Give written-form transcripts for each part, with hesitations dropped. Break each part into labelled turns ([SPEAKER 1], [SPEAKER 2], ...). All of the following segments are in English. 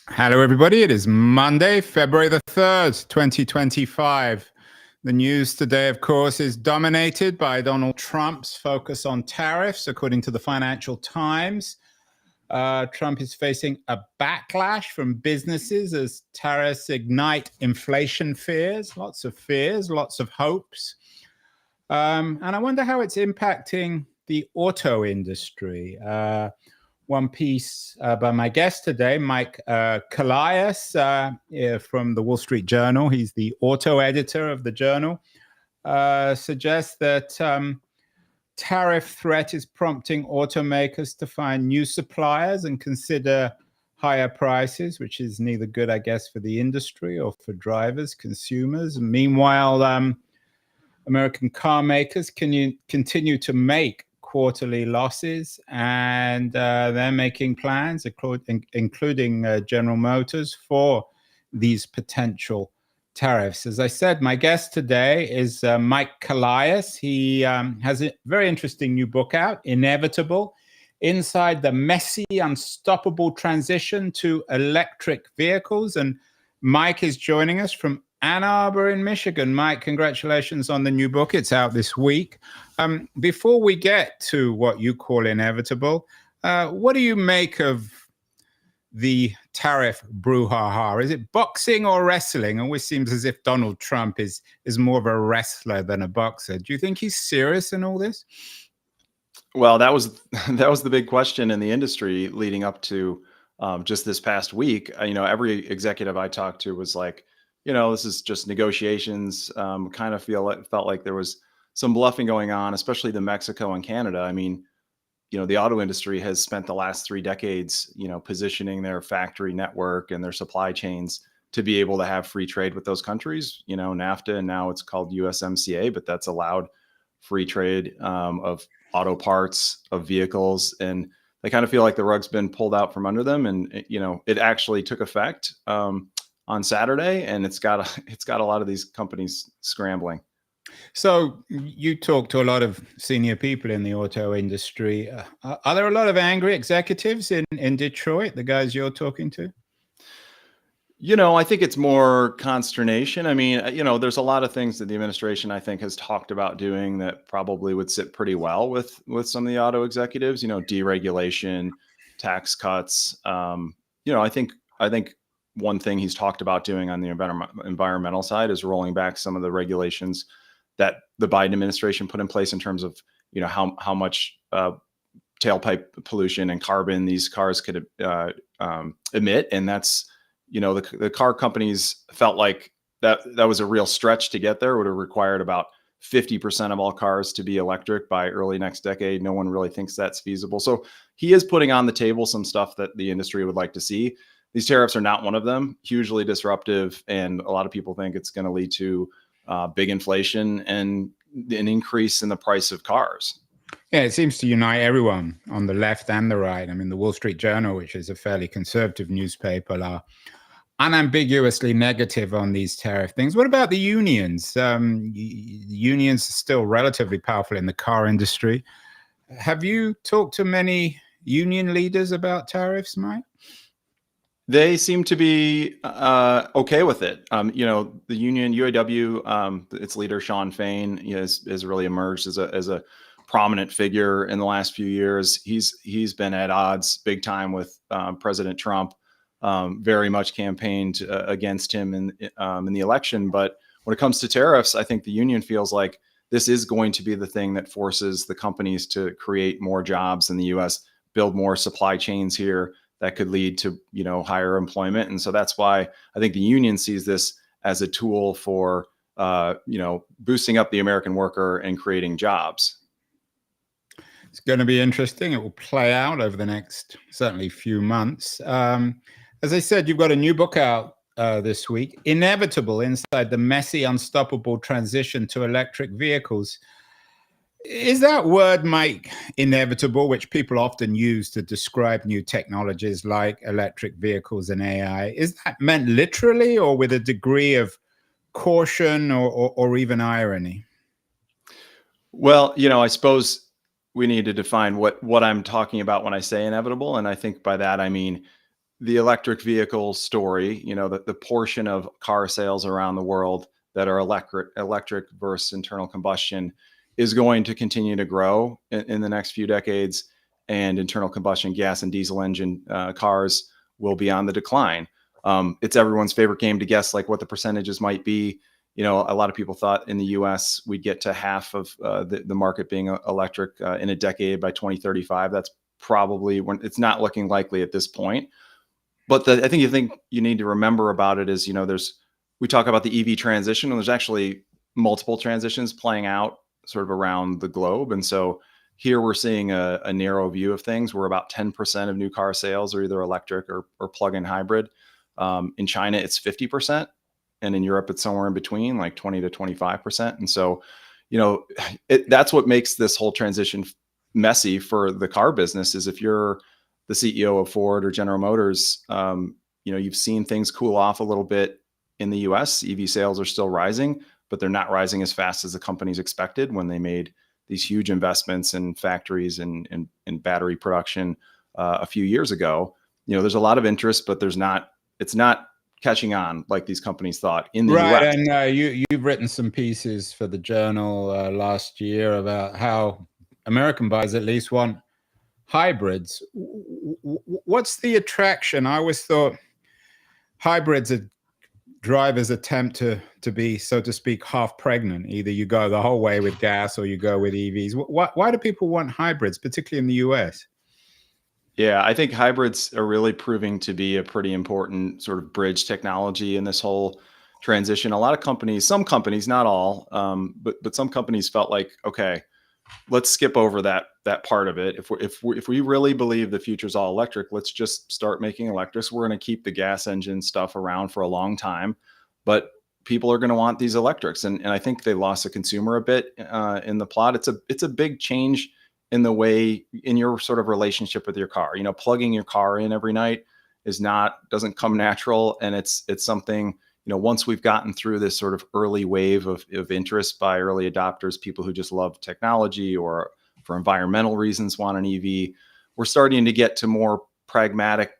[SPEAKER 1] Hello, everybody. It is Monday, February the 3rd, 2025. The news today, of course, is dominated by Donald Trump's focus on tariffs, according to the Financial Times. Trump is facing a backlash from businesses as tariffs ignite inflation fears, lots of hopes. And I wonder how it's impacting the auto industry. One piece by my guest today, Mike Colias from the Wall Street Journal. He's the auto editor of the journal. Suggests that tariff threat is prompting automakers to find new suppliers and consider higher prices, which is neither good, I guess, for the industry or for drivers, consumers. Meanwhile, American car makers continue to make quarterly losses, and they're making plans, including General Motors, for these potential tariffs. As I said, my guest today is Mike Colias. He has a very interesting new book out, Inevitable: Inside the Messy, Unstoppable Transition to Electric Vehicles. And Mike is joining us from Ann Arbor in Michigan. Mike, congratulations on the new book. It's out this week. Before we get to what you call inevitable, what do you make of the tariff brouhaha? Is it boxing or wrestling? It always seems as if Donald Trump is more of a wrestler than a boxer. Do you think he's serious in all this?
[SPEAKER 2] Well, that was the big question in the industry leading up to just this past week. Every executive I talked to was like, this is just negotiations. Kind of felt like there was some bluffing going on, especially the Mexico and Canada. I mean, the auto industry has spent the last 3 decades, positioning their factory network and their supply chains to be able to have free trade with those countries. NAFTA, and now it's called USMCA, but that's allowed free trade of auto parts, of vehicles, and they kind of feel like the rug's been pulled out from under them. And it actually took effect on Saturday, and it's got a lot of these companies scrambling.
[SPEAKER 1] So you talk to a lot of senior people in the auto industry. Are there a lot of angry executives in Detroit, the guys you're talking to?
[SPEAKER 2] I think it's more consternation. I mean, there's a lot of things that the administration, I think, has talked about doing that probably would sit pretty well with some of the auto executives. Deregulation, tax cuts. I think one thing he's talked about doing on the environmental side is rolling back some of the regulations that the Biden administration put in place in terms of how much tailpipe pollution and carbon these cars could emit, and that's the car companies felt like that was a real stretch to get there. It would have required about 50% of all cars to be electric by early next decade. No one really thinks that's feasible. So he is putting on the table some stuff that the industry would like to see. These tariffs are not one of them. Hugely disruptive, and a lot of people think it's going to lead to big inflation and an increase in the price of cars.
[SPEAKER 1] Yeah, it seems to unite everyone on the left and the right. I mean, the Wall Street Journal, which is a fairly conservative newspaper, are unambiguously negative on these tariff things. What about the unions? Unions are still relatively powerful in the car industry. Have you talked to many union leaders about tariffs, Mike?
[SPEAKER 2] They seem to be okay with it. The union UAW, its leader Sean Fain, has really emerged as a prominent figure in the last few years. He's been at odds big time with President Trump. Very much campaigned against him in the election. But when it comes to tariffs, I think the union feels like this is going to be the thing that forces the companies to create more jobs in the U.S., build more supply chains here that could lead to higher employment. And so that's why I think the union sees this as a tool for boosting up the American worker and creating jobs.
[SPEAKER 1] It's going to be interesting. It will play out over the next certainly few months. As I said, you've got a new book out this week, Inevitable: Inside the Messy, Unstoppable Transition to Electric Vehicles. Is that word, Mike, inevitable, which people often use to describe new technologies like electric vehicles and AI, is that meant literally or with a degree of caution or even irony?
[SPEAKER 2] Well, I suppose we need to define what I'm talking about when I say inevitable. And I think by that, I mean, the electric vehicle story, the portion of car sales around the world that are electric versus internal combustion is going to continue to grow in the next few decades. And internal combustion gas and diesel engine cars will be on the decline. It's everyone's favorite game to guess like what the percentages might be. A lot of people thought in the US we'd get to half of the market being electric in a decade by 2035. That's probably when it's not looking likely at this point. But I think you need to remember about it is, we talk about the EV transition, and there's actually multiple transitions playing out sort of around the globe. And so here we're seeing a narrow view of things where about 10% of new car sales are either electric or plug-in hybrid. In China, it's 50%. And in Europe, it's somewhere in between, like 20 to 25%. And so, that's what makes this whole transition messy for the car business is if you're the CEO of Ford or General Motors, you've seen things cool off a little bit in the US. EV sales are still rising, but they're not rising as fast as the companies expected when they made these huge investments in factories and battery production a few years ago. There's a lot of interest, but it's not catching on like these companies thought in the US.
[SPEAKER 1] And you've written some pieces for the Journal last year about how American buyers at least want hybrids. What's the attraction? I always thought hybrids are drivers attempt to be, so to speak, half pregnant. Either you go the whole way with gas or you go with EVs. Why do people want hybrids, particularly in the US?
[SPEAKER 2] Yeah, I think hybrids are really proving to be a pretty important sort of bridge technology in this whole transition. A lot of companies, some companies, not all, but some companies felt like, okay, let's skip over that part of it. If we really believe the future's all electric, let's just start making electrics. We're going to keep the gas engine stuff around for a long time, but people are going to want these electrics. And I think they lost the consumer a bit in the plot. It's a big change in the way in your sort of relationship with your car. Plugging your car in every night doesn't come natural, and it's something. Once we've gotten through this sort of early wave of interest by early adopters, people who just love technology or for environmental reasons want an EV, we're starting to get to more pragmatic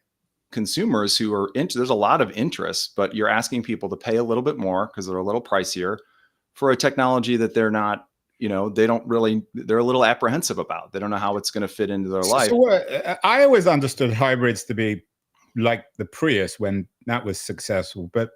[SPEAKER 2] consumers who are into. There's a lot of interest, but you're asking people to pay a little bit more because they're a little pricier for a technology that they're not. They're a little apprehensive about. They don't know how it's going to fit into their life.
[SPEAKER 1] So I always understood hybrids to be like the Prius when that was successful, but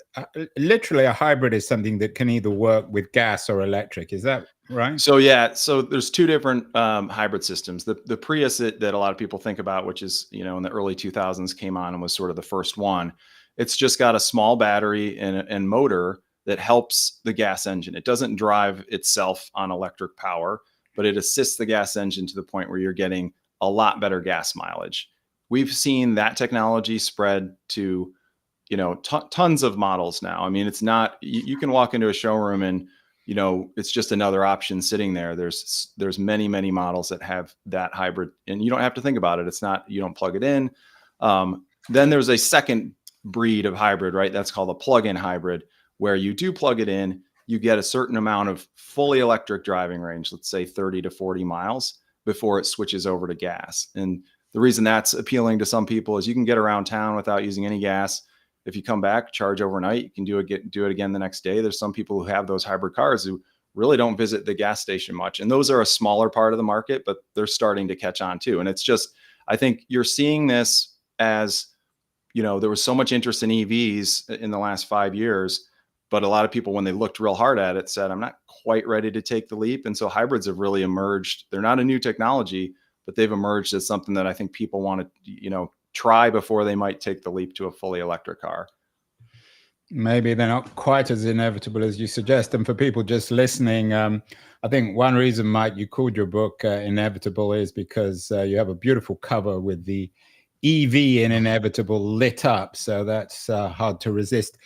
[SPEAKER 1] literally a hybrid is something that can either work with gas or electric. Is that right?
[SPEAKER 2] So yeah, so there's two different hybrid systems. The Prius that a lot of people think about, which is in the early 2000s came on and was sort of the first one. It's just got a small battery and motor that helps the gas engine. It doesn't drive itself on electric power, but it assists the gas engine to the point where you're getting a lot better gas mileage. We've seen that technology spread to, tons of models now. I mean, it's not, you can walk into a showroom and, it's just another option sitting there. There's many, many models that have that hybrid, and you don't have to think about it. It's not, you don't plug it in. Then there's a second breed of hybrid, right? That's called a plug-in hybrid, where you do plug it in, you get a certain amount of fully electric driving range, let's say 30 to 40 miles before it switches over to gas. And the reason that's appealing to some people is you can get around town without using any gas. If you come back, charge overnight, you can do it again the next day. There's some people who have those hybrid cars who really don't visit the gas station much. And those are a smaller part of the market, but they're starting to catch on too. And it's just, I think you're seeing this as, there was so much interest in EVs in the last 5 years. But a lot of people, when they looked real hard at it, said, I'm not quite ready to take the leap. And so hybrids have really emerged. They're not a new technology, but they've emerged as something that I think people want to, try before they might take the leap to a fully electric car.
[SPEAKER 1] Maybe they're not quite as inevitable as you suggest. And for people just listening, I think one reason, Mike, you called your book Inevitable is because you have a beautiful cover with the EV in Inevitable lit up. So that's hard to resist.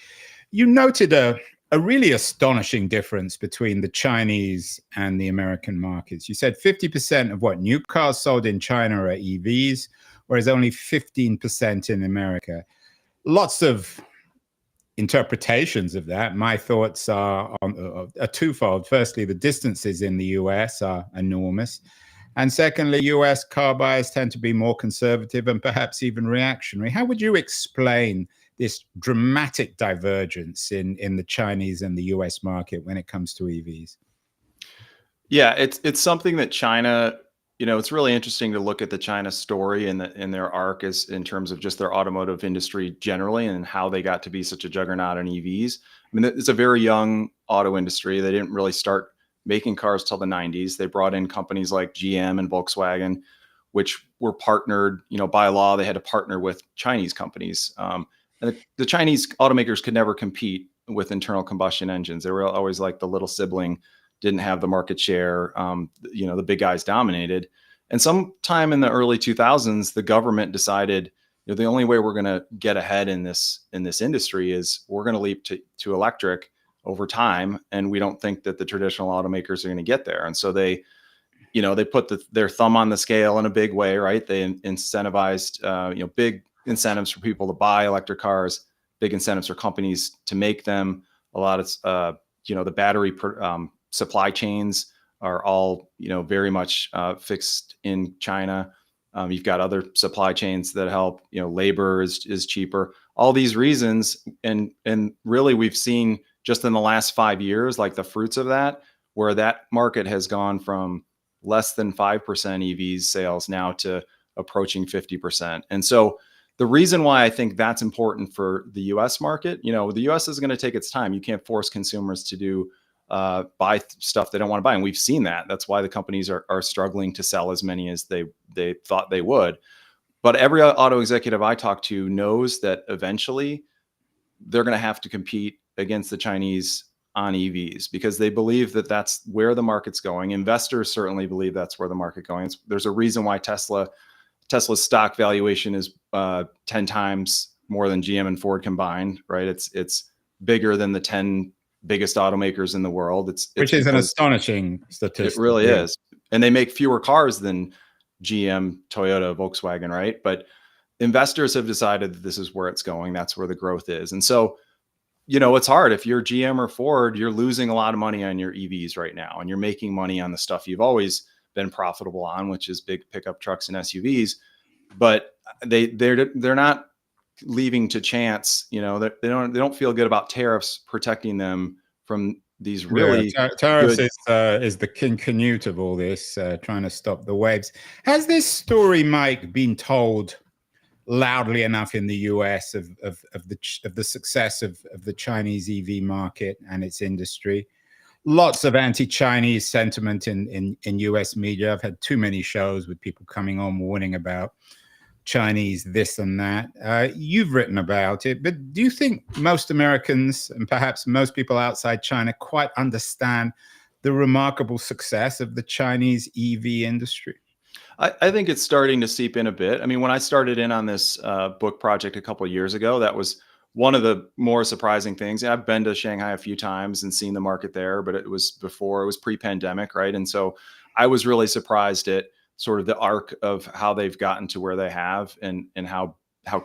[SPEAKER 1] You noted a really astonishing difference between the Chinese and the American markets. You said 50% of what new cars sold in China are EVs, whereas only 15% in America. Lots of interpretations of that. My thoughts are twofold. Firstly, the distances in the US are enormous. And secondly, US car buyers tend to be more conservative and perhaps even reactionary. How would you explain this dramatic divergence in the Chinese and the US market when it comes to EVs?
[SPEAKER 2] Yeah, it's something that China, it's really interesting to look at the China story and in their arc is in terms of just their automotive industry generally and how they got to be such a juggernaut in EVs. I mean, it's a very young auto industry. They didn't really start making cars till the 90s. They brought in companies like GM and Volkswagen, which were partnered, by law, they had to partner with Chinese companies. And the Chinese automakers could never compete with internal combustion engines. They were always like the little sibling, didn't have the market share. The big guys dominated. And sometime in the early 2000s, the government decided, the only way we're going to get ahead in this industry is we're going to leap to electric over time, and we don't think that the traditional automakers are going to get there. And so they put their thumb on the scale in a big way, right? They incentivized, big incentives for people to buy electric cars, big incentives for companies to make them. A lot of, the battery supply chains are all, very much fixed in China. You've got other supply chains that help. Labor is cheaper. All these reasons, and really, we've seen just in the last 5 years, like the fruits of that, where that market has gone from less than 5% EVs sales now to approaching 50%. And so the reason why I think that's important for the US market, the US is going to take its time. You can't force consumers to buy stuff they don't want to buy. And we've seen that. That's why the companies are struggling to sell as many as they thought they would. But every auto executive I talk to knows that eventually they're going to have to compete against the Chinese on EVs because they believe that that's where the market's going. Investors certainly believe that's where the market going. There's a reason why Tesla's stock valuation is 10 times more than GM and Ford combined, right? It's bigger than the 10 biggest automakers in the world.
[SPEAKER 1] Which is an astonishing statistic.
[SPEAKER 2] It really is. And they make fewer cars than GM, Toyota, Volkswagen, right? But investors have decided that this is where it's going. That's where the growth is. And so, it's hard. If you're GM or Ford, you're losing a lot of money on your EVs right now, and you're making money on the stuff you've always been profitable on, which is big pickup trucks and SUVs. But they're not leaving to chance. They don't feel good about tariffs protecting them from these really
[SPEAKER 1] tariffs is the King Canute of all this, trying to stop the waves. Has this story, Mike, been told loudly enough in the US of the success of the Chinese EV market and its industry? Lots of anti-Chinese sentiment in US media. I've had too many shows with people coming on warning about Chinese this and that. You've written about it, but do you think most Americans and perhaps most people outside China quite understand the remarkable success of the Chinese EV industry?
[SPEAKER 2] I think it's starting to seep in a bit. I mean, when I started in on this book project a couple of years ago, that was one of the more surprising things. I've been to Shanghai a few times and seen the market there, but it was pre-pandemic, right? And so I was really surprised at sort of the arc of how they've gotten to where they have and how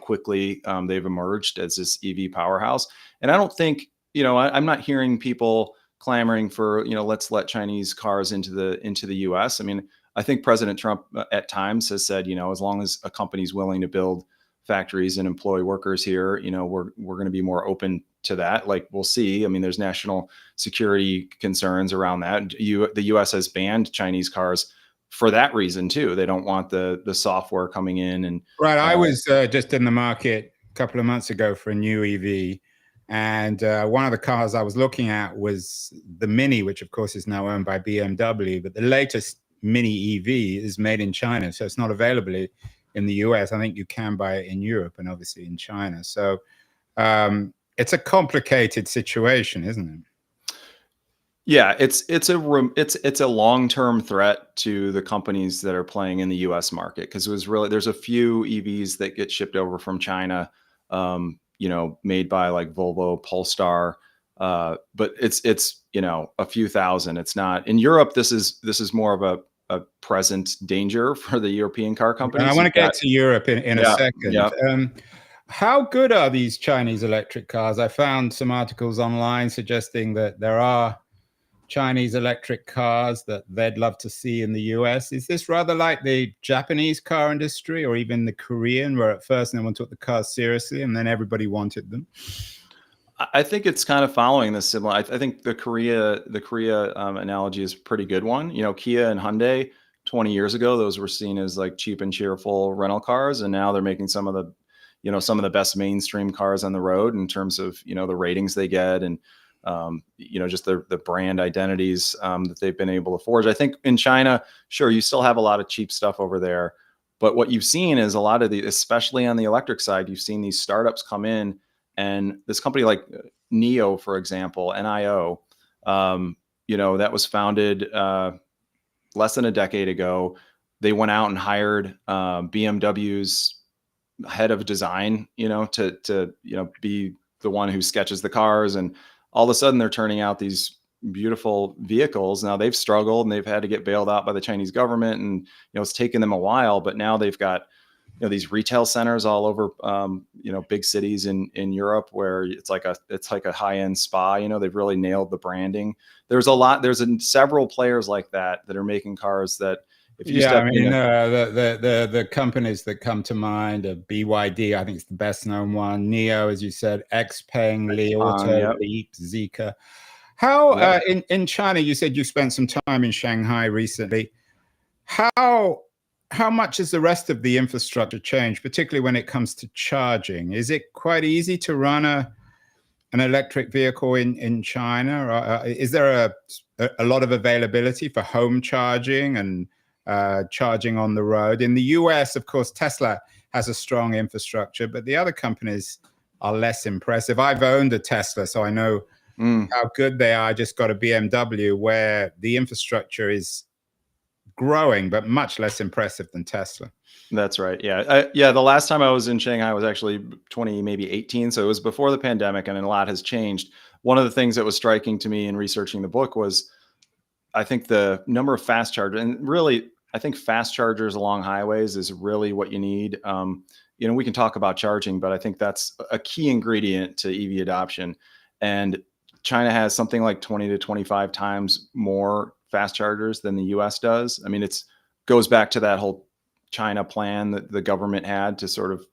[SPEAKER 2] quickly they've emerged as this EV powerhouse. And I don't think, I'm not hearing people clamoring for, let's let Chinese cars into the US. I mean, I think President Trump at times has said, as long as a company's willing to build factories and employ workers here, we're going to be more open to that. Like, we'll see. I mean, there's national security concerns around that. The US has banned Chinese cars for that reason too. They don't want the software coming in. And
[SPEAKER 1] right. I was just in the market a couple of months ago for a new EV. And one of the cars I was looking at was the Mini, which of course is now owned by BMW, but the latest Mini EV is made in China. So it's not available in the US. I think you can buy it in Europe and obviously in China. So it's a complicated situation, isn't it?
[SPEAKER 2] Yeah, it's a long-term threat to the companies that are playing in the US market, because there's a few EVs that get shipped over from China, made by like Volvo, Polestar, but it's a few thousand. It's not in Europe. This is more of a present danger for the European car companies.
[SPEAKER 1] And I want to get to Europe in a second.
[SPEAKER 2] Yeah.
[SPEAKER 1] How good are these Chinese electric cars? I found some articles online suggesting that there are Chinese electric cars that they'd love to see in the US. Is this rather like the Japanese car industry or even the Korean, where at first no one took the cars seriously and then everybody wanted them?
[SPEAKER 2] I think it's kind of following this similar. I think the Korea analogy is a pretty good one. You know, Kia and Hyundai 20 years ago, those were seen as like cheap and cheerful rental cars, and now they're making some of the, some of the best mainstream cars on the road in terms of the ratings they get and just the brand identities that they've been able to forge. I think in China, sure, you still have a lot of cheap stuff over there, but what you've seen is a lot of the, especially on the electric side, you've seen these startups come in, and this company like NIO, for example, NIO, that was founded less than a decade ago. They went out and hired BMW's head of design, to be the one who sketches the cars, and all of a sudden they're turning out these beautiful vehicles. Now they've struggled and they've had to get bailed out by the Chinese government, and it's taken them a while, but now they've got these retail centers all over big cities in Europe where it's like a high-end spa. They've really nailed the branding. There's several players like that are making cars that if you step in
[SPEAKER 1] the companies that come to mind are BYD. I think it's the best known one. NIO, as you said, XPeng, Li Auto,
[SPEAKER 2] yep.
[SPEAKER 1] Leap, Zeekr. How in China? You said you spent some time in Shanghai recently. How much has the rest of the infrastructure changed, particularly when it comes to charging? Is it quite easy to run an electric vehicle in China? Or, is there a lot of availability for home charging and charging on the road? In the US, of course, Tesla has a strong infrastructure, but the other companies are less impressive. I've owned a Tesla, so I know how good they are. I just got a BMW where the infrastructure is growing, but much less impressive than Tesla.
[SPEAKER 2] That's right. Yeah. The last time I was in Shanghai was actually 2018. So it was before the pandemic, and a lot has changed. One of the things that was striking to me in researching the book was, I think, the number of fast chargers, and really, I think fast chargers along highways is really what you need. We can talk about charging, but I think that's a key ingredient to EV adoption. And China has something like 20 to 25 times more fast chargers than the US does. I mean, it goes back to that whole China plan that the government had to sort of,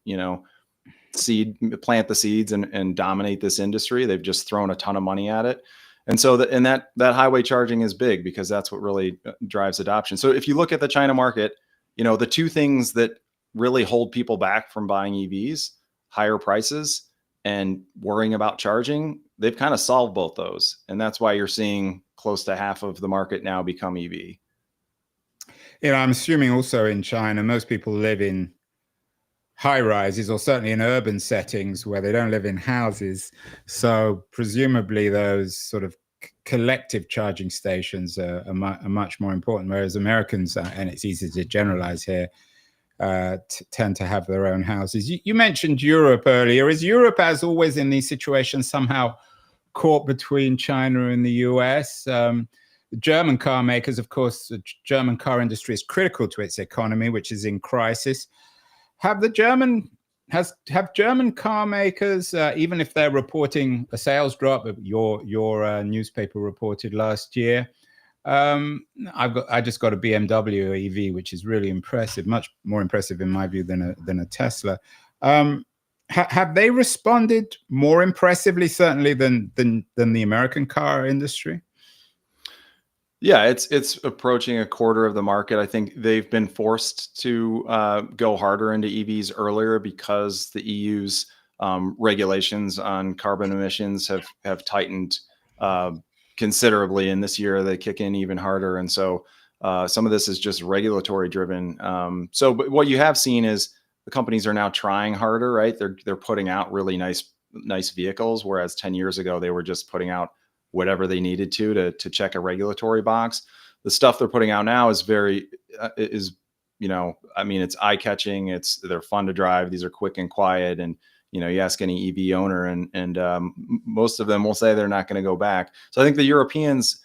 [SPEAKER 2] plant the seeds and dominate this industry. They've just thrown a ton of money at it. And so that highway charging is big because that's what really drives adoption. So if you look at the China market, the two things that really hold people back from buying EVs, higher prices and worrying about charging, they've kind of solved both those. And that's why you're seeing close to half of the market now become EV.
[SPEAKER 1] I'm assuming also in China, most people live in high rises or certainly in urban settings where they don't live in houses. So presumably those sort of collective charging stations are much more important, whereas Americans, and it's easy to generalize here, tend to have their own houses. You mentioned Europe earlier. Is Europe, as always in these situations, somehow caught between China and the US? The German car makers, of course, the German car industry is critical to its economy, which is in crisis. Have German car makers, even if they're reporting a sales drop, your newspaper reported last year, I just got a BMW EV, which is really impressive, much more impressive in my view than a Tesla. Have they responded more impressively, certainly than the American car industry?
[SPEAKER 2] Yeah, it's approaching a quarter of the market. I think they've been forced to go harder into EVs earlier because the EU's regulations on carbon emissions have tightened considerably, and this year they kick in even harder. And so some of this is just regulatory driven. But what you have seen is the companies are now trying harder, right? They're putting out really nice vehicles, whereas 10 years ago they were just putting out whatever they needed to check a regulatory box. The stuff they're putting out now is it's eye catching. They're fun to drive. These are quick and quiet. And, you ask any EV owner and most of them will say they're not going to go back. So I think the Europeans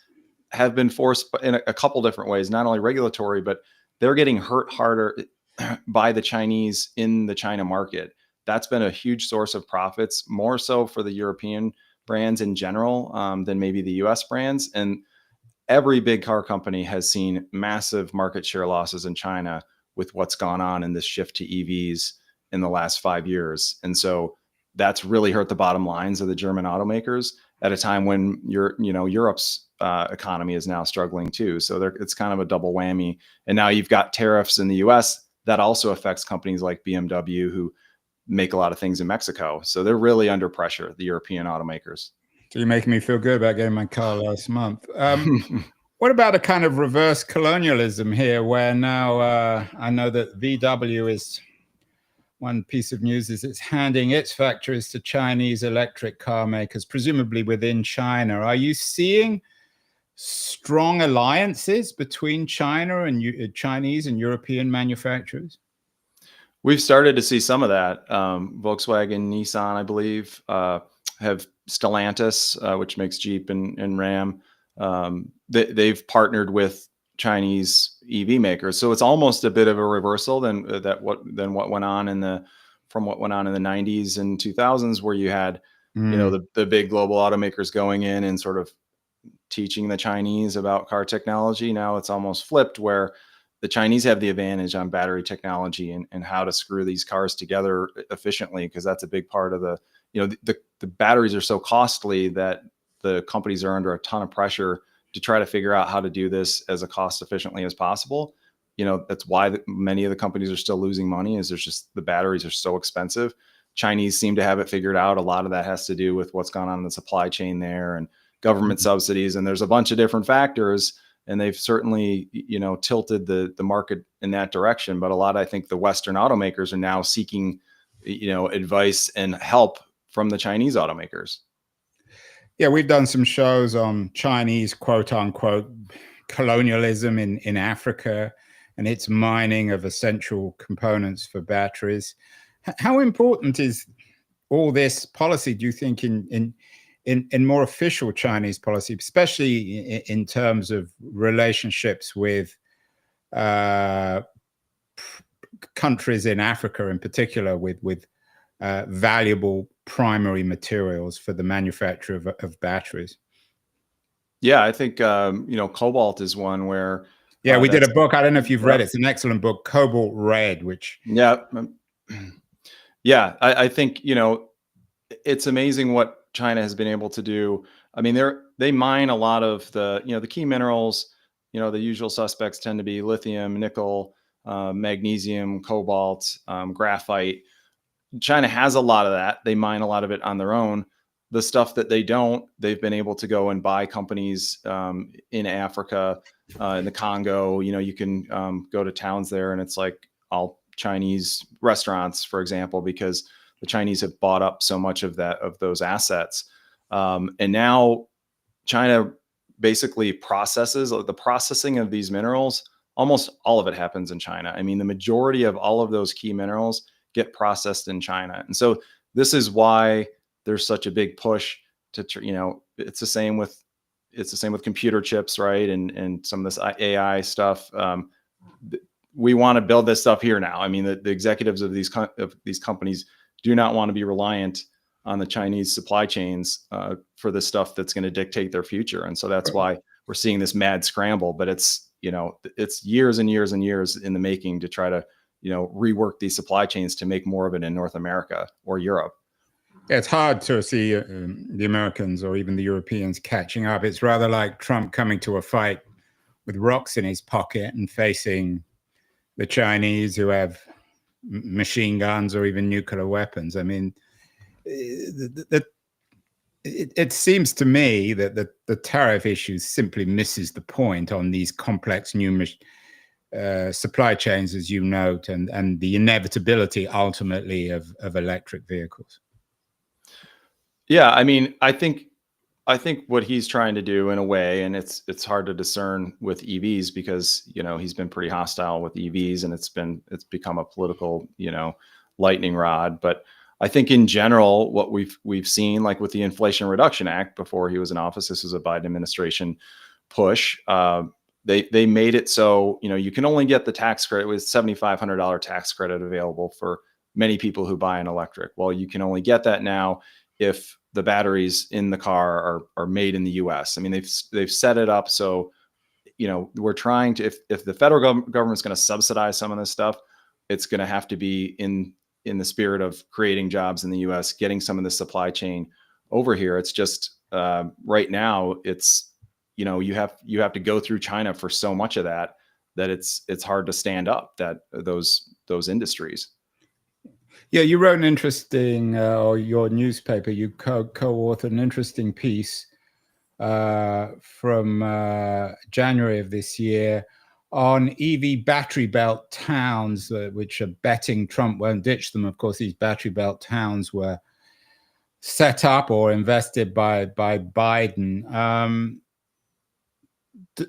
[SPEAKER 2] have been forced in a couple different ways, not only regulatory, but they're getting hurt harder by the Chinese in the China market. That's been a huge source of profits, more so for the European brands in general than maybe the US brands. And every big car company has seen massive market share losses in China with what's gone on in this shift to EVs in the last 5 years. And so that's really hurt the bottom lines of the German automakers at a time when Europe's economy is now struggling too. So it's kind of a double whammy. And now you've got tariffs in the US that also affects companies like BMW, who make a lot of things in Mexico. So they're really under pressure, the European automakers.
[SPEAKER 1] So you're making me feel good about getting my car last month. What about a kind of reverse colonialism here, where now I know that VW is, one piece of news is it's handing its factories to Chinese electric car makers, presumably within China. Are you seeing strong alliances between China and Chinese and European manufacturers?
[SPEAKER 2] We've started to see some of that. Volkswagen, Nissan, I believe, have Stellantis, which makes Jeep and Ram. They've partnered with Chinese EV makers, so it's almost a bit of a reversal than what went on in the 90s and 2000s, where you had the big global automakers going in and sort of teaching the Chinese about car technology. Now it's almost flipped, where the Chinese have the advantage on battery technology and how to screw these cars together efficiently, because that's a big part of the batteries are so costly that the companies are under a ton of pressure to try to figure out how to do this as cost efficiently as possible. That's why many of the companies are still losing money, is there's just, the batteries are so expensive. Chinese seem to have it figured out. A lot of that has to do with what's gone on in the supply chain there and government subsidies. And there's a bunch of different factors, and they've certainly, tilted the market in that direction. But I think the Western automakers are now seeking, advice and help from the Chinese automakers.
[SPEAKER 1] Yeah, we've done some shows on Chinese quote unquote colonialism in Africa and its mining of essential components for batteries. How important is all this policy, do you think, in more official Chinese policy, especially in terms of relationships with countries in Africa, in particular, with valuable primary materials for the manufacture of batteries?
[SPEAKER 2] Yeah, I think cobalt is one where.
[SPEAKER 1] Yeah, we did a book. I don't know if you've read it. It's an excellent book, Cobalt Red, which.
[SPEAKER 2] Yeah. Yeah, I think, it's amazing what China has been able to do. I mean, they mine a lot of the key minerals. The usual suspects tend to be lithium, nickel, magnesium, cobalt, graphite. China has a lot of that. They mine a lot of it on their own. The stuff that they don't, they've been able to go and buy companies in Africa, in the Congo. You can go to towns there, and it's like all Chinese restaurants, for example, because the Chinese have bought up so much of those assets. And now China basically processes the processing of these minerals. Almost all of it happens in China. I mean, the majority of all of those key minerals get processed in China. And so this is why there's such a big push to, it's the same with computer chips, right? And some of this AI stuff. We want to build this stuff here now. I mean, the executives of these companies do not want to be reliant on the Chinese supply chains for the stuff that's going to dictate their future. And so that's why we're seeing this mad scramble, but it's years and years and years in the making to try to, rework these supply chains to make more of it in North America or Europe.
[SPEAKER 1] Yeah, it's hard to see the Americans or even the Europeans catching up. It's rather like Trump coming to a fight with rocks in his pocket and facing the Chinese, who have machine guns or even nuclear weapons. I mean, it seems to me that the tariff issue simply misses the point on these complex new supply chains, as you note, and the inevitability ultimately of electric vehicles.
[SPEAKER 2] Yeah, I mean, I think what he's trying to do, in a way, and it's hard to discern with EVs because he's been pretty hostile with EVs, and it's become a political lightning rod. But I think in general, what we've seen, like with the Inflation Reduction Act before he was in office, this was a Biden administration push. They made it so you can only get the tax credit. It was $7,500 tax credit available for many people who buy an electric. Well, you can only get that now if the batteries in the car are made in the U.S. I mean, they've set it up so we're trying to, if the federal government's going to subsidize some of this stuff, it's going to have to be in the spirit of creating jobs in the U.S., getting some of the supply chain over here. It's just right now, it's you have to go through China for so much of that it's hard to stand up those industries.
[SPEAKER 1] Yeah, you wrote an interesting, or your newspaper, you co-authored an interesting piece from January of this year on EV battery belt towns, which are betting Trump won't ditch them. Of course, these battery belt towns were set up or invested by Biden.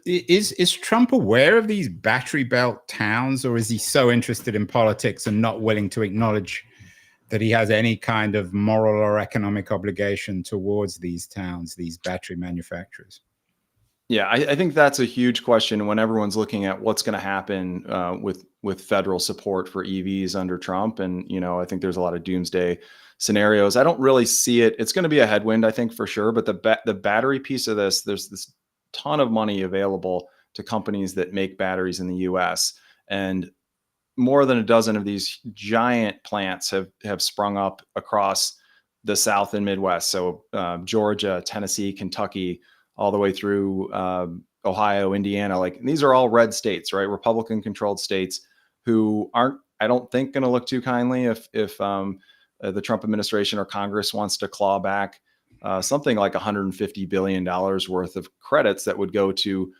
[SPEAKER 1] Is Trump aware of these battery belt towns, or is he so interested in politics and not willing to acknowledge that he has any kind of moral or economic obligation towards these towns, these battery manufacturers?
[SPEAKER 2] Yeah, I think that's a huge question when everyone's looking at what's going to happen with federal support for EVs under Trump. And I think there's a lot of doomsday scenarios. I don't really see it. It's going to be a headwind, I think, for sure. But the battery piece of this, there's this ton of money available to companies that make batteries in the U.S. and more than a dozen of these giant plants have sprung up across the South and Midwest. So Georgia, Tennessee, Kentucky, all the way through Ohio, Indiana. Like, these are all red states, right? Republican controlled states who aren't, I don't think, going to look too kindly if the Trump administration or Congress wants to claw back something like $150 billion worth of credits that would go to,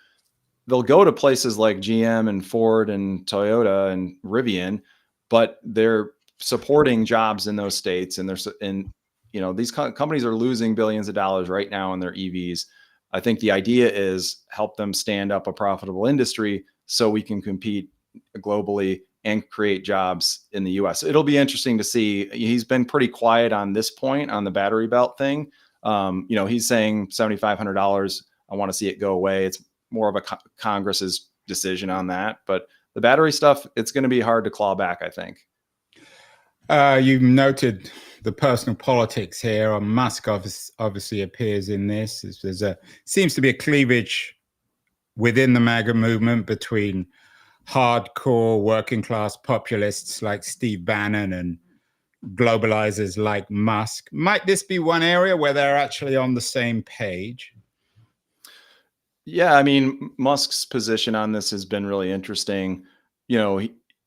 [SPEAKER 2] they'll go to places like GM and Ford and Toyota and Rivian, but they're supporting jobs in those states. And these companies are losing billions of dollars right now in their EVs. I think the idea is help them stand up a profitable industry so we can compete globally and create jobs in the US. It'll be interesting to see. He's been pretty quiet on this point on the battery belt thing. He's saying $7,500. I want to see it go away. It's more of a Congress's decision on that. But the battery stuff, it's going to be hard to claw back, I think.
[SPEAKER 1] You've noted the personal politics here. Musk obviously appears in this. Seems to be a cleavage within the MAGA movement between hardcore working class populists like Steve Bannon and globalizers like Musk. Might this be one area where they're actually on the same page?
[SPEAKER 2] Yeah, I mean, Musk's position on this has been really interesting.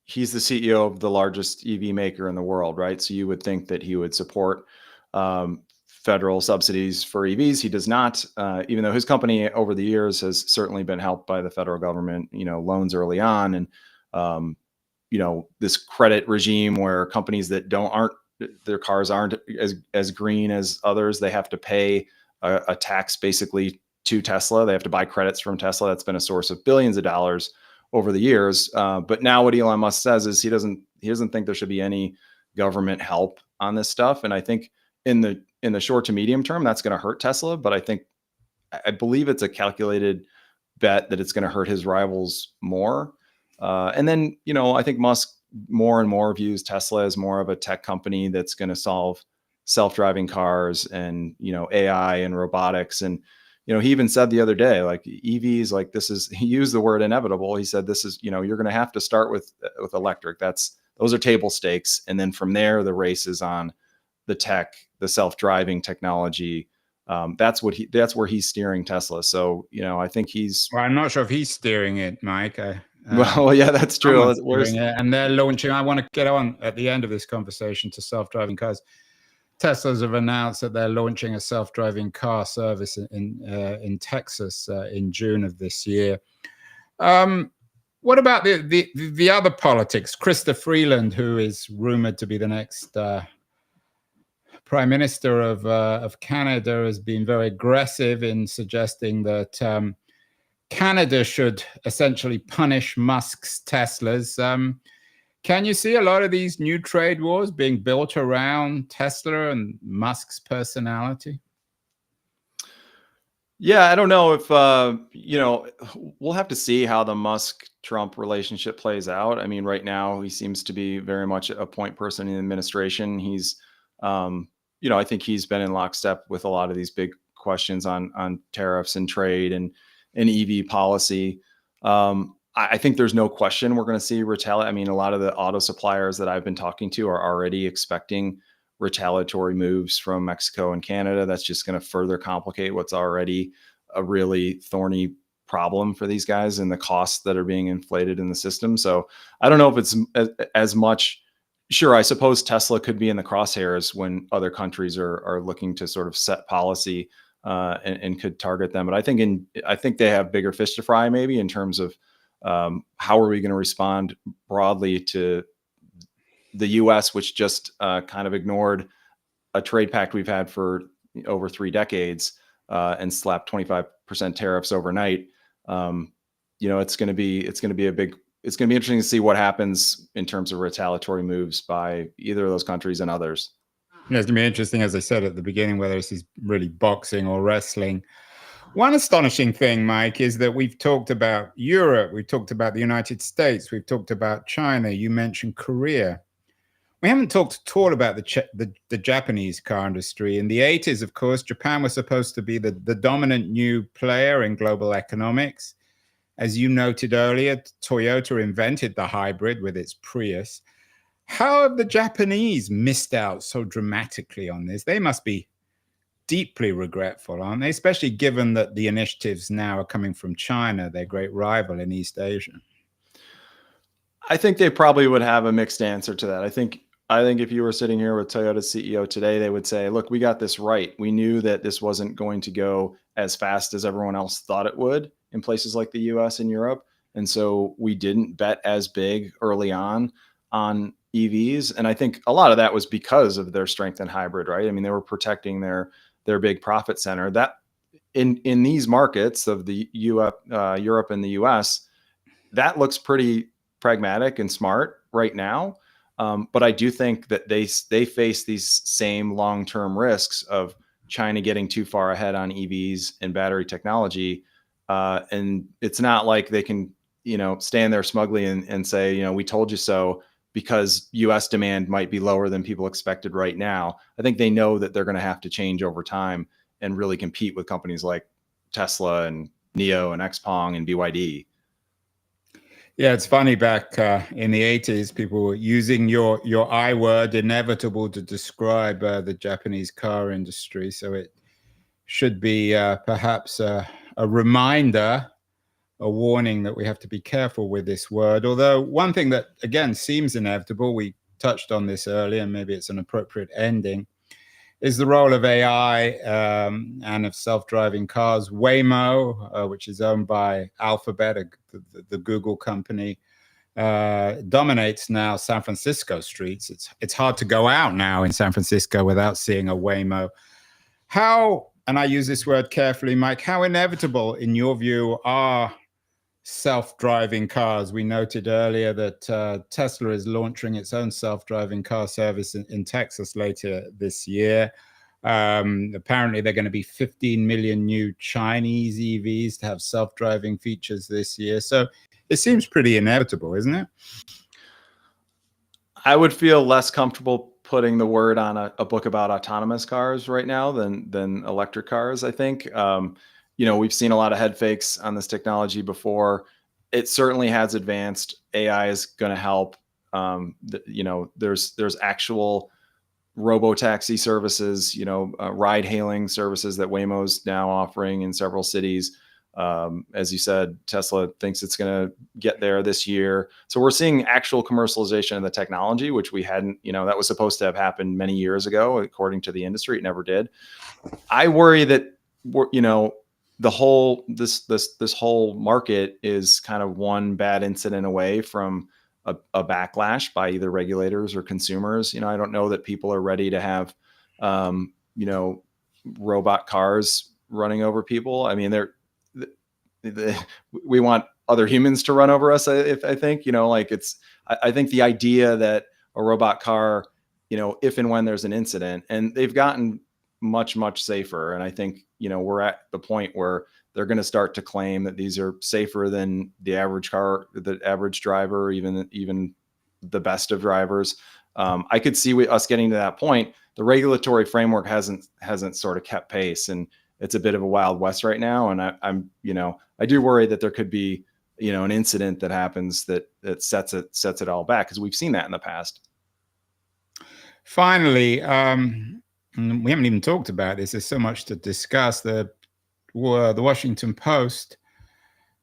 [SPEAKER 2] He's the CEO of the largest EV maker in the world, right? So you would think that he would support federal subsidies for EVs. He does not, even though his company over the years has certainly been helped by the federal government, loans early on. And, this credit regime where companies that their cars aren't as green as others, they have to pay a tax basically to Tesla. They have to buy credits from Tesla. That's been a source of billions of dollars over the years. But now what Elon Musk says is he doesn't think there should be any government help on this stuff. And I think in the short to medium term, that's going to hurt Tesla. But I believe it's a calculated bet that it's going to hurt his rivals more. And then, I think Musk more and more views Tesla as more of a tech company that's going to solve self-driving cars and, AI and robotics. And, he even said the other day, like, EVs, like, he used the word inevitable. He said, this is, you're going to have to start with electric. Those are table stakes. And then from there, the race is on the tech, the self-driving technology. That's where he's steering Tesla. So, I think
[SPEAKER 1] well, I'm not sure if he's steering it, Mike.
[SPEAKER 2] Well, yeah, that's true.
[SPEAKER 1] And they're launching. I want to get on at the end of this conversation to self-driving cars. Teslas have announced that they're launching a self-driving car service in Texas in June of this year. What about the other politics? Chrysler Freeland, who is rumored to be the next Prime Minister of Canada, has been very aggressive in suggesting that Canada should essentially punish Musk's Teslas. Can you see a lot of these new trade wars being built around Tesla and Musk's personality?
[SPEAKER 2] Yeah, I don't know if, we'll have to see how the Musk-Trump relationship plays out. I mean, right now, he seems to be very much a point person in the administration. He's, I think he's been in lockstep with a lot of these big questions on tariffs and trade and EV policy. I think there's no question we're going to see retaliate. I mean, a lot of the auto suppliers that I've been talking to are already expecting retaliatory moves from Mexico and Canada. That's just going to further complicate what's already a really thorny problem for these guys and the costs that are being inflated in the system. So I don't know if it's as much. Sure, I suppose Tesla could be in the crosshairs when other countries are looking to sort of set policy and could target them. But I think they have bigger fish to fry, maybe in terms of how are we going to respond broadly to the U.S., which just kind of ignored a trade pact we've had for over 3 decades and slapped 25% tariffs overnight. It's going to be interesting to see what happens in terms of retaliatory moves by either of those countries and others.
[SPEAKER 1] Yeah, it's going to be interesting, as I said at the beginning, whether this is really boxing or wrestling. One astonishing thing, Mike, is that we've talked about Europe, we've talked about the United States, we've talked about China, you mentioned Korea. We haven't talked at all about the Japanese car industry. In the 80s, of course, Japan was supposed to be the dominant new player in global economics. As you noted earlier, Toyota invented the hybrid with its Prius. How have the Japanese missed out so dramatically on this? They must be deeply regretful, aren't they? Especially given that the initiatives now are coming from China, their great rival in East Asia.
[SPEAKER 2] I think they probably would have a mixed answer to that. I think if you were sitting here with Toyota's CEO today, they would say, look, we got this right. We knew that this wasn't going to go as fast as everyone else thought it would in places like the US and Europe. And so we didn't bet as big early on EVs. And I think a lot of that was because of their strength in hybrid, right? I mean, they were protecting their big profit center. That in these markets of the Europe and the US, that looks pretty pragmatic and smart right now. But I do think that they face these same long-term risks of China getting too far ahead on EVs and battery technology. And it's not like they can, stand there smugly and say, we told you so, because US demand might be lower than people expected right now. I think they know that they're going to have to change over time and really compete with companies like Tesla and NIO and XPeng and BYD.
[SPEAKER 1] Yeah, it's funny. Back in the 80s, people were using your I word, inevitable, to describe the Japanese car industry. So it should be perhaps a reminder, a warning that we have to be careful with this word. Although one thing that, again, seems inevitable, we touched on this earlier, and maybe it's an appropriate ending, is the role of AI and of self-driving cars. Waymo, which is owned by Alphabet, the Google company, dominates now San Francisco streets. It's hard to go out now in San Francisco without seeing a Waymo. How, and I use this word carefully, Mike, how inevitable, in your view, are self-driving cars? We noted earlier that Tesla is launching its own self-driving car service in Texas later this year. Apparently, there are going to be 15 million new Chinese EVs to have self-driving features this year. So it seems pretty inevitable, isn't it?
[SPEAKER 2] I would feel less comfortable putting the word on a book about autonomous cars right now than electric cars, I think. We've seen a lot of head fakes on this technology before. It certainly has advanced. AI is going to help. There's actual robo-taxi services, ride-hailing services that Waymo's now offering in several cities. As you said, Tesla thinks it's going to get there this year. So we're seeing actual commercialization of the technology, which we hadn't, that was supposed to have happened many years ago, according to the industry. It never did. I worry that this whole market is kind of one bad incident away from a backlash by either regulators or consumers. I don't know that people are ready to have, robot cars running over people. I mean, we want other humans to run over us. I think, I think the idea that a robot car, if and when there's an incident, and they've gotten much, much safer. And I think, we're at the point where they're going to start to claim that these are safer than the average car, the average driver, even the best of drivers. I could see us getting to that point. The regulatory framework hasn't sort of kept pace, and it's a bit of a wild west right now. And I do worry that there could be an incident that happens that sets it all back, because we've seen that in the past.
[SPEAKER 1] Finally, we haven't even talked about this. There's so much to discuss. The Washington Post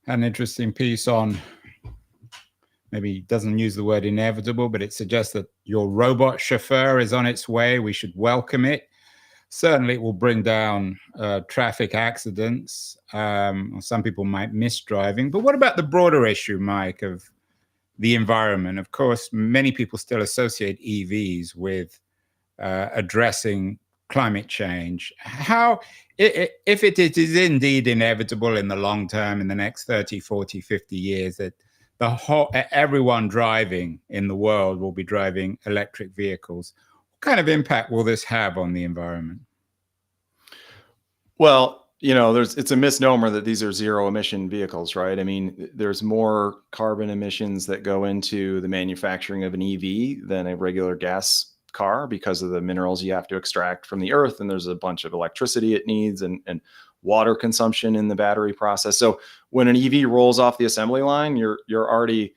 [SPEAKER 1] had an interesting piece on, maybe doesn't use the word inevitable, but it suggests that your robot chauffeur is on its way. We should welcome it. Certainly, it will bring down traffic accidents. Some people might miss driving. But what about the broader issue, Mike, of the environment? Of course, many people still associate EVs with addressing climate change. How, if it is indeed inevitable in the long term, in the next 30, 40, 50 years, that everyone driving in the world will be driving electric vehicles, what kind of impact will this have on the environment?
[SPEAKER 2] Well, it's a misnomer that these are zero emission vehicles, right? I mean, there's more carbon emissions that go into the manufacturing of an EV than a regular gas car, because of the minerals you have to extract from the earth. And there's a bunch of electricity it needs, and water consumption in the battery process. So when an EV rolls off the assembly line, you're already,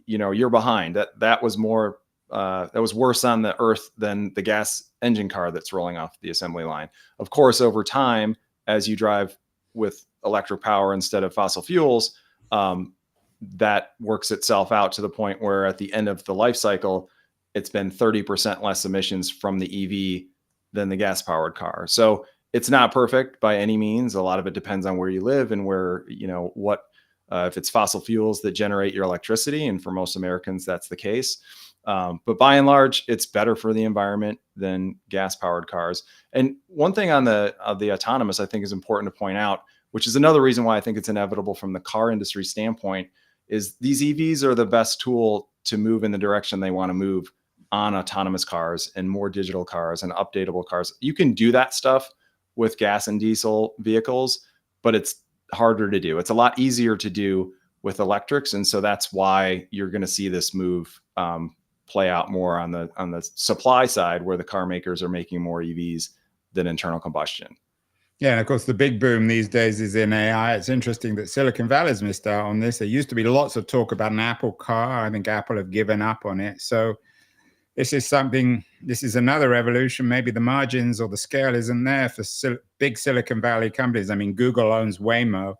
[SPEAKER 2] you're behind. That was worse on the earth than the gas engine car that's rolling off the assembly line. Of course, over time, as you drive with electric power instead of fossil fuels, that works itself out to the point where at the end of the life cycle, it's been 30% less emissions from the EV than the gas powered car. So it's not perfect by any means. A lot of it depends on where you live and where, if it's fossil fuels that generate your electricity. And for most Americans, that's the case. But by and large, it's better for the environment than gas powered cars. And one thing on the autonomous, I think, is important to point out, which is another reason why I think it's inevitable from the car industry standpoint, is these EVs are the best tool to move in the direction they want to move on autonomous cars and more digital cars and updatable cars. You can do that stuff with gas and diesel vehicles, but it's harder to do. It's a lot easier to do with electrics. And so that's why you're going to see this move play out more on the supply side, where the car makers are making more EVs than internal combustion.
[SPEAKER 1] Yeah, and of course, the big boom these days is in AI. It's interesting that Silicon Valley's missed out on this. There used to be lots of talk about an Apple car. I think Apple have given up on it. So this is another revolution. Maybe the margins or the scale isn't there for big Silicon Valley companies. I mean, Google owns Waymo,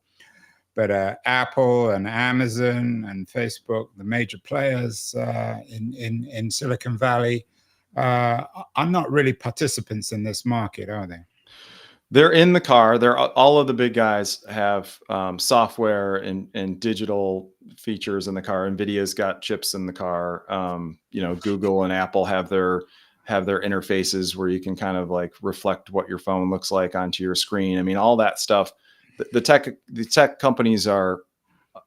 [SPEAKER 1] but Apple and Amazon and Facebook, the major players in Silicon Valley, are not really participants in this market, are they?
[SPEAKER 2] They're in the car. All of the big guys have software and digital features in the car. NVIDIA's got chips in the car. Google and Apple have their interfaces where you can kind of like reflect what your phone looks like onto your screen. I mean, all that stuff. The tech companies are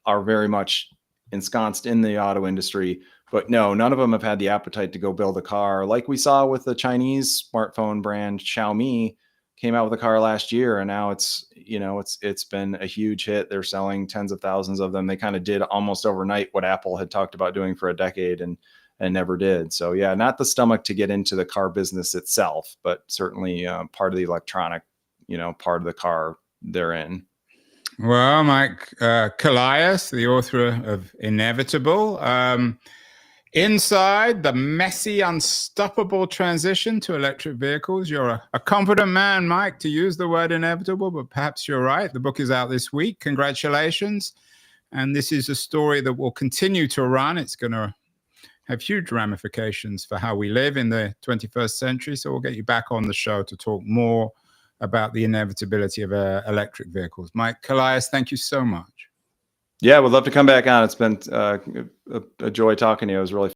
[SPEAKER 2] very much ensconced in the auto industry, but no, none of them have had the appetite to go build a car like we saw with the Chinese smartphone brand Xiaomi. Came out with a car last year, and now it's been a huge hit. They're selling tens of thousands of them. They kind of did almost overnight what Apple had talked about doing for a decade and never did. So yeah, not the stomach to get into the car business itself, but certainly part of the electronic, part of the car they're in.
[SPEAKER 1] Well, Mike, Colias, the author of Inevitable, Inside the Messy, Unstoppable Transition to Electric Vehicles. You're a confident man, Mike, to use the word inevitable, but perhaps you're right. The book is out this week. Congratulations. And this is a story that will continue to run. It's going to have huge ramifications for how we live in the 21st century. So we'll get you back on the show to talk more about the inevitability of electric vehicles. Mike Colias, thank you so much.
[SPEAKER 2] Yeah, would love to come back on. It's been a joy talking to you. It was really